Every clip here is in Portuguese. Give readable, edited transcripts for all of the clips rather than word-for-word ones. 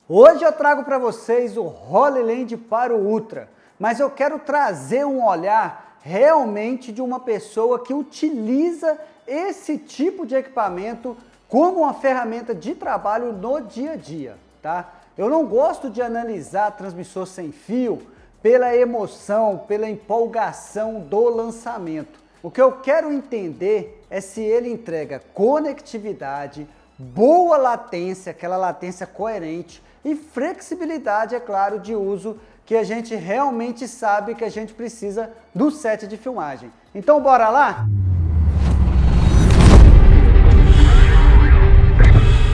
Hoje eu trago para vocês o Holyland Pyro Ultra, mas eu quero trazer um olhar realmente de uma pessoa que utiliza esse tipo de equipamento como uma ferramenta de trabalho no dia a dia, tá? Eu não gosto de analisar transmissor sem fio pela emoção, pela empolgação do lançamento. O que eu quero entender é se ele entrega conectividade, boa latência, aquela latência coerente e flexibilidade, é claro, de uso que a gente realmente sabe que a gente precisa do set de filmagem. Então bora lá?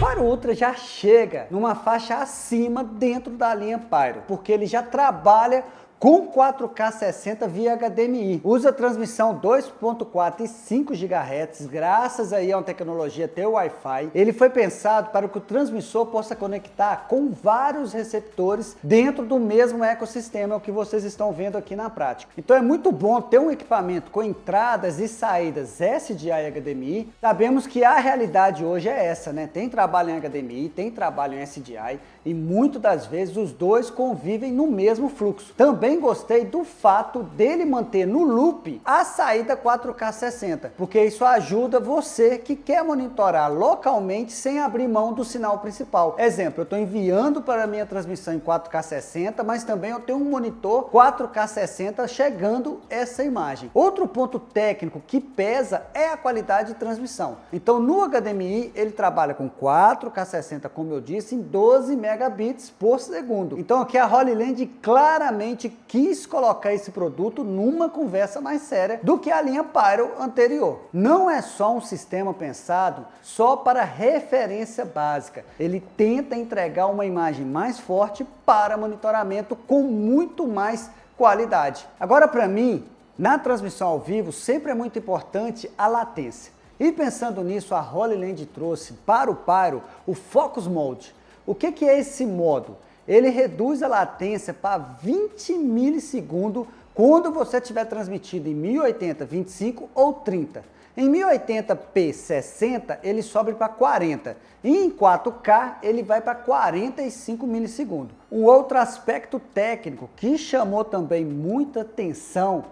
O Pyro Ultra já chega numa faixa acima dentro da linha Pyro, porque ele já trabalha com 4K 60 via HDMI. Usa transmissão 2.4 e 5 GHz, graças aí a uma tecnologia ter Wi-Fi. Ele foi pensado para que o transmissor possa conectar com vários receptores dentro do mesmo ecossistema, o que vocês estão vendo aqui na prática. Então é muito bom ter um equipamento com entradas e saídas SDI e HDMI. Sabemos que a realidade hoje é essa, né? Tem trabalho em HDMI, tem trabalho em SDI e muitas das vezes os dois convivem no mesmo fluxo. Também gostei do fato dele manter no loop a saída 4K 60, porque isso ajuda você que quer monitorar localmente sem abrir mão do sinal principal. Exemplo, eu estou enviando para a minha transmissão em 4K 60, mas também eu tenho um monitor 4K 60 chegando essa imagem. Outro ponto técnico que pesa é a qualidade de transmissão. Então no HDMI ele trabalha com 4K 60, como eu disse, em 12 megabits por segundo. Então aqui a Holyland claramente quis colocar esse produto numa conversa mais séria do que a linha Pyro anterior. Não é só um sistema pensado só para referência básica. Ele tenta entregar uma imagem mais forte para monitoramento com muito mais qualidade. Agora, para mim, na transmissão ao vivo, sempre é muito importante a latência. E pensando nisso, a Holyland trouxe para o Pyro o Focus Mode. O que é esse modo? Ele reduz a latência para 20 milissegundos quando você estiver transmitindo em 1080, 25 ou 30. Em 1080p 60 ele sobe para 40 e em 4K ele vai para 45 milissegundos. Um outro aspecto técnico que chamou também muita atenção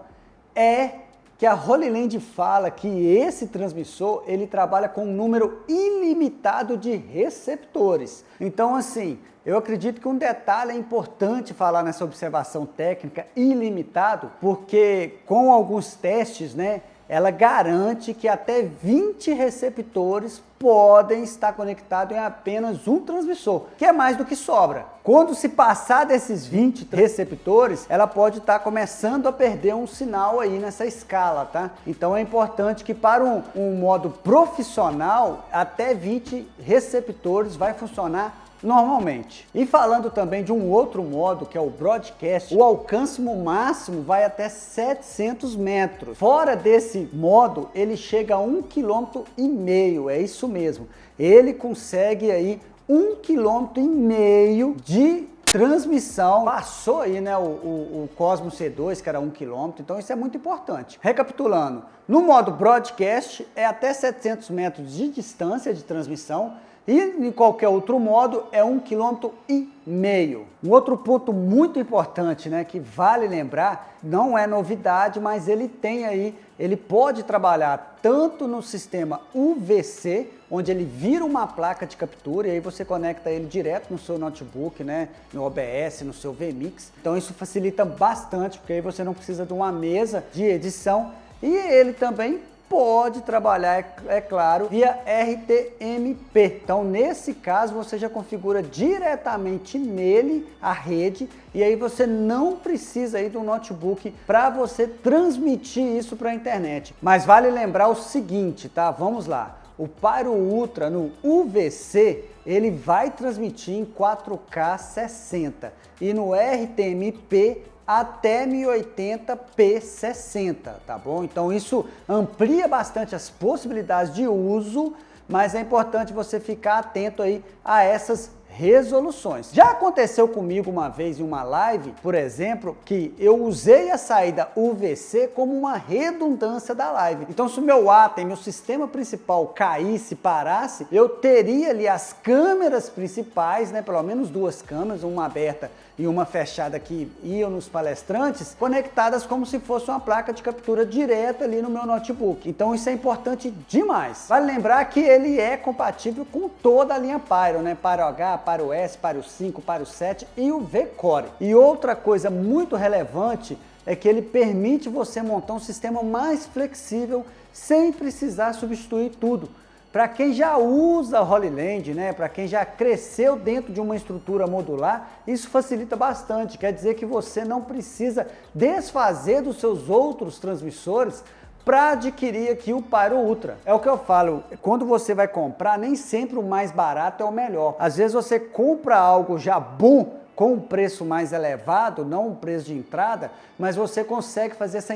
é que a Holyland fala que esse transmissor ele trabalha com um número ilimitado de receptores. Então assim, eu acredito que um detalhe é importante falar nessa observação técnica ilimitado, porque com alguns testes, né, ela garante que até 20 receptores podem estar conectados em apenas um transmissor, que é mais do que sobra. Quando se passar desses 20 receptores, ela pode estar começando a perder um sinal aí nessa escala, tá? Então é importante que para um modo profissional, até 20 receptores vai funcionar normalmente. E falando também de um outro modo, que é o Broadcast, o alcance máximo vai até 700 metros. Fora desse modo, ele chega a 1,5 km, é isso mesmo. Ele consegue aí 1,5 km de transmissão. Passou aí, né, o Cosmo C2, que era 1 km, então isso é muito importante. Recapitulando, no modo Broadcast é até 700 metros de distância de transmissão, e em qualquer outro modo é 1,5 km. Um outro ponto muito importante, né, que vale lembrar, não é novidade, mas ele tem aí, ele pode trabalhar tanto no sistema UVC, onde ele vira uma placa de captura e aí você conecta ele direto no seu notebook, né, no OBS, no seu vMix. Então isso facilita bastante, porque aí você não precisa de uma mesa de edição e ele também pode trabalhar, é claro, via RTMP. Então, nesse caso, você já configura diretamente nele a rede e aí você não precisa aí do notebook para você transmitir isso para a internet. Mas vale lembrar o seguinte, tá? Vamos lá. O Pyro Ultra no UVC, ele vai transmitir em 4K 60 e no RTMP até 1080p 60, tá bom? Então isso amplia bastante as possibilidades de uso, mas é importante você ficar atento aí a essas resoluções. Já aconteceu comigo uma vez em uma live, por exemplo, que eu usei a saída UVC como uma redundância da live. Então, se o meu ATEM, meu sistema principal caísse, parasse, eu teria ali as câmeras principais, né, pelo menos duas câmeras, uma aberta e uma fechada que iam nos palestrantes, conectadas como se fosse uma placa de captura direta ali no meu notebook. Então isso é importante demais. Vale lembrar que ele é compatível com toda a linha Pyro, né? Pyro H, Pyro S, Pyro 5, Pyro 7 e o V-Core. E outra coisa muito relevante é que ele permite você montar um sistema mais flexível sem precisar substituir tudo. Para quem já usa Holy Land, né, para quem já cresceu dentro de uma estrutura modular, isso facilita bastante. Quer dizer que você não precisa desfazer dos seus outros transmissores para adquirir aqui o Pyro Ultra. É o que eu falo, quando você vai comprar, nem sempre o mais barato é o melhor. Às vezes você compra algo já bom, com um preço mais elevado, não um preço de entrada, mas você consegue fazer essa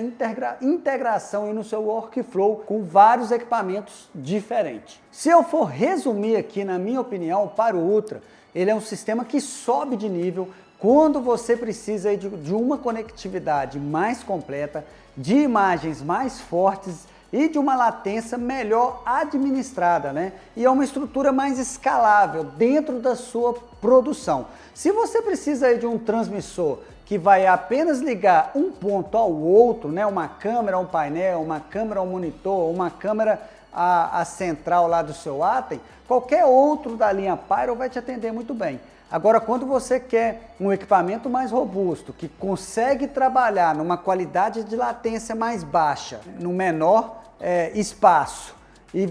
integração aí no seu workflow com vários equipamentos diferentes. Se eu for resumir aqui, na minha opinião, o Pyro Ultra, ele é um sistema que sobe de nível quando você precisa aí de uma conectividade mais completa, de imagens mais fortes e de uma latência melhor administrada, né? E é uma estrutura mais escalável dentro da sua produção. Se você precisa aí de um transmissor que vai apenas ligar um ponto ao outro, né? Uma câmera, um painel, uma câmera, um monitor, uma câmera a central lá do seu ATEM, qualquer outro da linha Pyro vai te atender muito bem. Agora, quando você quer um equipamento mais robusto, que consegue trabalhar numa qualidade de latência mais baixa, no menor espaço,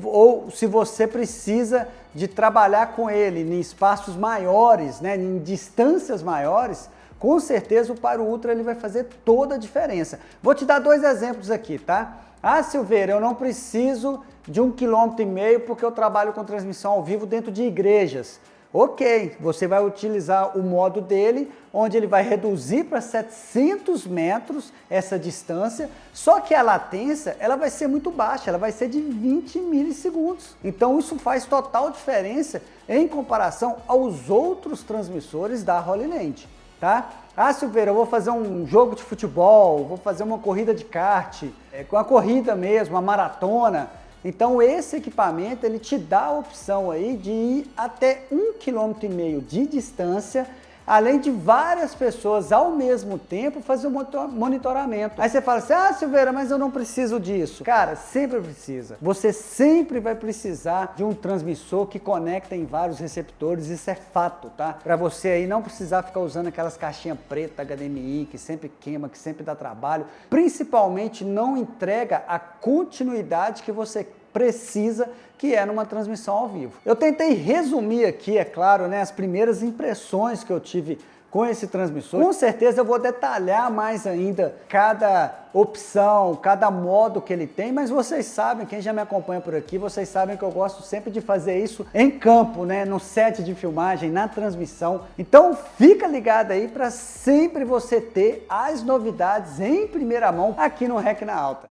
ou se você precisa de trabalhar com ele em espaços maiores, né, em distâncias maiores, com certeza o Pyro Ultra ele vai fazer toda a diferença. Vou te dar dois exemplos aqui, tá? Ah, Silveira, eu não preciso de 1,5 km porque eu trabalho com transmissão ao vivo dentro de igrejas. Ok, você vai utilizar o modo dele, onde ele vai reduzir para 700 metros essa distância, só que a latência ela vai ser muito baixa, ela vai ser de 20 milissegundos. Então isso faz total diferença em comparação aos outros transmissores da Holy Land, tá? Ah, Silveira, eu vou fazer um jogo de futebol, vou fazer uma corrida de kart, com a corrida mesmo, uma maratona. Então esse equipamento ele te dá a opção aí de ir até 1,5 km de distância, além de várias pessoas ao mesmo tempo fazer um monitoramento. Aí você fala assim, ah Silveira, mas eu não preciso disso. Cara, sempre precisa. Você sempre vai precisar de um transmissor que conecta em vários receptores, isso é fato, tá? Para você aí não precisar ficar usando aquelas caixinhas pretas HDMI, que sempre queima, que sempre dá trabalho. Principalmente não entrega a continuidade que você precisa, que é numa transmissão ao vivo. Eu tentei resumir aqui, é claro, né, as primeiras impressões que eu tive com esse transmissor. Com certeza eu vou detalhar mais ainda cada opção, cada modo que ele tem, mas vocês sabem, quem já me acompanha por aqui, vocês sabem que eu gosto sempre de fazer isso em campo, né, no set de filmagem, na transmissão. Então fica ligado aí para sempre você ter as novidades em primeira mão aqui no REC na Alta.